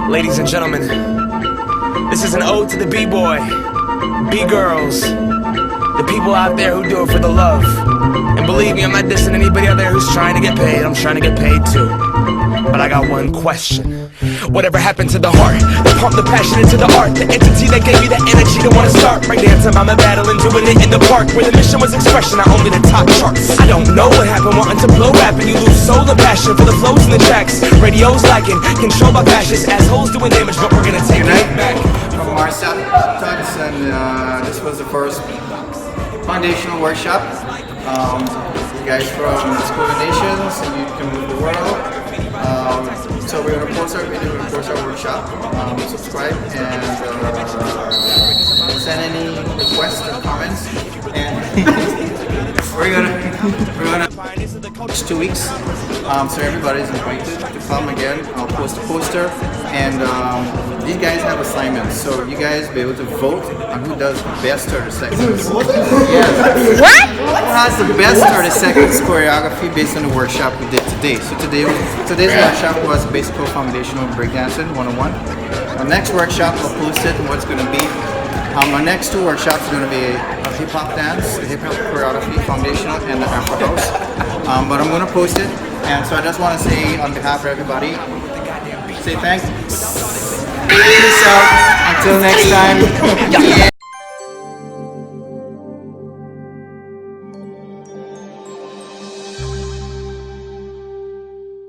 Ladies and gentlemen, this is an ode to the B-boy, B-girls, the people out there who do it for the love. And believe me, I'm not dissing anybody out there who's trying to get paid. I'm trying to get paid too. But I got one question. Whatever happened to the heart that pumped the passion into the art? The entity that gave me the energy to want to start right dancing, I'm a battling, doing it in the park where the mission was expression, not only the top charts. I don't know what happened, wanting to blow rapping. You lose soul and passion for the flows and the tracks. Radio's lacking, controlled by fascists, assholes doing damage, but we're gonna take it back. From Marsat Tuts, and this was the first foundational workshop. You guys from School of Nations, and you can move the world. So we're going to post our video, we're going to post our workshop. Subscribe and send any requests or comments. And we're gonna it's 2 weeks. So everybody's invited to come again. I'll post a poster, and these guys have assignments. So you guys be able to vote on who does the best 30 seconds. Yes. What? Who has the best 30 seconds choreography based on the workshop we did today. So today's workshop was basic foundational breakdancing 101. Our next workshop, I'll post it and what's going to be. Our next two workshops are going to be hip hop dance, hip hop choreography, foundational, and the Afro house. But I'm going to post it, and so I just want to say on behalf of everybody, say thanks. Peace out. Until next time. Yeah.